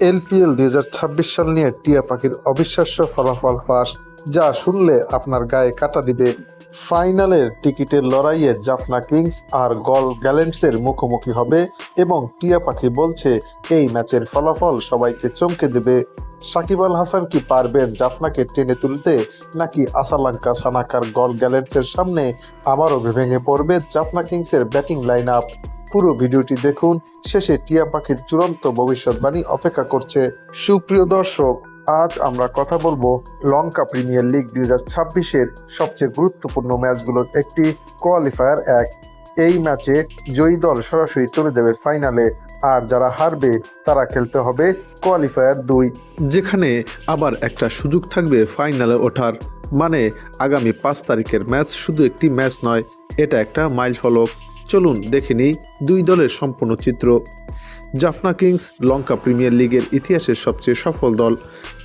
LPL 2026 সাল নিয়ে টিয়া পাখির অবিশ্বাস্য ফলাফল ফাঁস, যা শুনলে আপনার গায়ে কাঁটা দিবে। ফাইনালের টিকিটের লড়াইয়ে জাফনা কিংস আর গল গ্যালেন্টসের মুখোমুখি হবে এবং টিয়া পাখি বলছে এই ম্যাচের ফলাফল সবাইকে চমকে দেবে। সাকিব আল হাসান কি পারবেন জাফনাকে টেনে তুলতে, নাকি আসালাঙ্কা সানাকার গল গ্যালেন্টসের সামনে আবারও ভেঙে পড়বে জাফনা কিংসের ব্যাটিং লাইন আপ? পুরো ভিডিওটি দেখুন, শেষে টিয়া পাখির চূড়ান্ত ভবিষ্যৎবাণী অপেক্ষা করছে। সুপ্রিয় দর্শক, আজ আমরা কথা বলবো লঙ্কা প্রিমিয়ার লিগ 2026-এর সবচেয়ে গুরুত্বপূর্ণ ম্যাচগুলোর একটি, কোয়ালিফায়ার 1। এই ম্যাচে জয়ী দল সরাসরি চলে যাবে ফাইনালে, আর যারা হারবে তারা খেলতে হবে কোয়ালিফায়ার 2, যেখানে আবার একটা সুযোগ থাকবে ফাইনালে ওঠার। মানে আগামী 5 তারিখের ম্যাচ শুধু একটি ম্যাচ নয়, এটা একটা মাইলফলক। চলুন দেখে নিই দুই দলের সম্পূর্ণ চিত্র। জাফনা কিংস লঙ্কা প্রিমিয়ার লিগের ইতিহাসের সবচেয়ে সফল দল,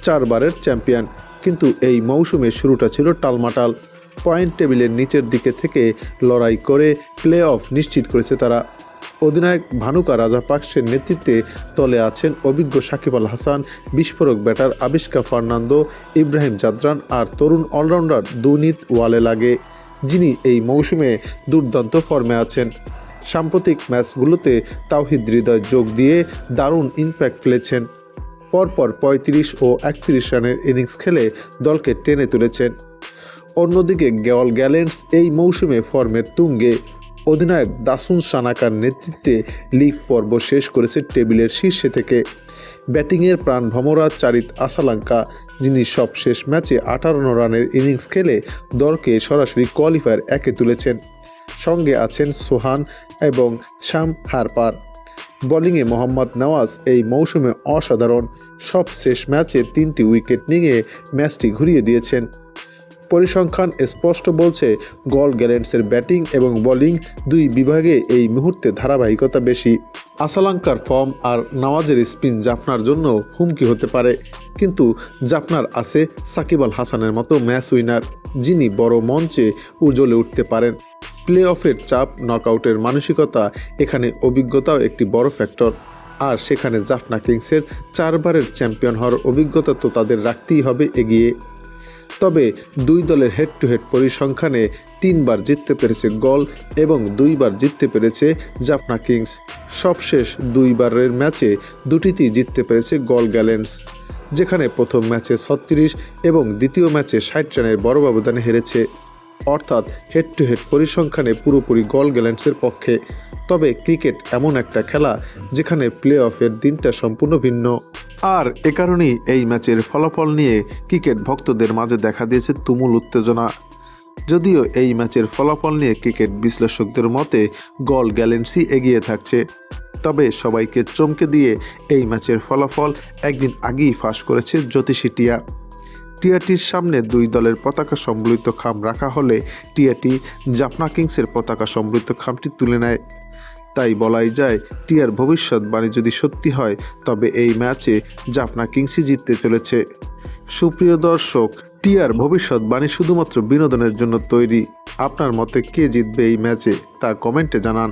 4 বারের চ্যাম্পিয়ন। কিন্তু এই মৌসুমের শুরুটা ছিল টালমাটাল। পয়েন্ট টেবিলের নিচের দিকে থেকে লড়াই করে প্লে অফ নিশ্চিত করেছে তারা। অধিনায়ক ভানুকা রাজাপাকসের নেতৃত্বে দলে আছেন অভিজ্ঞ সাকিব আল হাসান, বিস্ফোরক ব্যাটার আবিষ্কা ফার্নান্দো, ইব্রাহিম জাদরান আর তরুণ অলরাউন্ডার দুনিত ওয়ালেলাগে, যিনি এই মৌসুমে দুর্দান্ত ফর্মে আছেন। সাম্প্রতিক ম্যাচগুলোতে তাওহিদ হৃদয় যোগ দিয়ে দারুণ ইম্প্যাক্ট ফেলেছেন। পরপর 35 ও 31 রানের ইনিংস খেলে দলকে টেনে তুলেছেন। অন্যদিকে গল গ্যালেন্টস এই মৌসুমে ফর্মের তুঙ্গে। অধিনায়ক দাসুন সানাকার নেতৃত্বে লিগ পর্ব শেষ করেছে টেবিলের শীর্ষে থেকে। ব্যাটিংয়ের প্রাণ ভমরা চারিত আসালাঙ্কা, যিনি সব শেষ ম্যাচে 58 রানের ইনিংস খেলে দলকে সরাসরি কোয়ালিফায়ার 1-এ তুলেছেন। সঙ্গে আছেন সোহান এবং শাম হারপার। বোলিংয়ে মোহাম্মদ নওয়াজ এই মৌসুমে অসাধারণ, সব শেষ ম্যাচে 3টি উইকেট নিয়ে ম্যাচটি ঘুরিয়ে দিয়েছেন। পরিসংখ্যান স্পষ্ট বলছে গল গ্যালেন্টসের ব্যাটিং এবং বোলিং দুই বিভাগে এই মুহূর্তে ধারাবাহিকতা বেশি। আসালাঙ্কার ফর্ম আর নওয়াজের স্পিন জাফনার জন্য হুমকি হতে পারে, কিন্তু জাফনার আছে সাকিব আল হাসানের মতো ম্যাচ উইনার, যিনি বড় মঞ্চে উজ্জ্বলে উঠতে পারেন। প্লে অফের চাপ, নকআউটের মানসিকতা, এখানে অভিজ্ঞতাও একটি বড় ফ্যাক্টর। আর সেখানে জাফনা কিংসের 4 বারের চ্যাম্পিয়ন হওয়ার অভিজ্ঞতা তো তাদের রাখতেই হবে এগিয়ে। তবে দুই দলের হেড টু হেড পরিসংখ্যানে 3 বার জিততে পেরেছে গল এবং 2 বার জিততে পেরেছে জাফনা কিংস। সবশেষ 2 বারের ম্যাচে দুটিতেই জিততে পেরেছে গল গ্যালেন্টস, যেখানে প্রথম ম্যাচে 36 এবং দ্বিতীয় ম্যাচে 60 রানের বড় ব্যবধানে হেরেছে। অর্থাৎ হেড টু হেড পরিসংখ্যানে পুরোপুরি গল গ্যালেন্টসের পক্ষে। তবে ক্রিকেট এমন একটা খেলা যেখানে প্লে অফের দিনটা সম্পূর্ণ ভিন্ন। আর এ কারণেই এই ম্যাচের ফলাফল নিয়ে ক্রিকেট ভক্তদের মাঝে দেখা দিয়েছে তুমুল উত্তেজনা। যদিও এই ম্যাচের ফলাফল নিয়ে ক্রিকেট বিশ্লেষকদের মতে গল গ্যালেন্টসই এগিয়ে থাকছে, তবে সবাইকে চমকে দিয়ে এই ম্যাচের ফলাফল একদিন আগেই ফাঁস করেছে জ্যোতিষী টিয়া। টিয়াটির সামনে দুই দলের পতাকা সম্বলিত খাম রাখা হলে টিয়াটি জাফনা কিংসের পতাকা সম্বলিত খামটি তুলে নেয়। তাই বলাই যায় টিয়ার ভবিষ্যৎবাণী যদি সত্যি হয়, তবে এই ম্যাচে জাফনা কিংসই জিততে চলেছে। সুপ্রিয় দর্শক, টিয়ার ভবিষ্যৎবাণী শুধুমাত্র বিনোদনের জন্য তৈরি। আপনার মতে কে জিতবে এই ম্যাচে তা কমেন্টে জানান।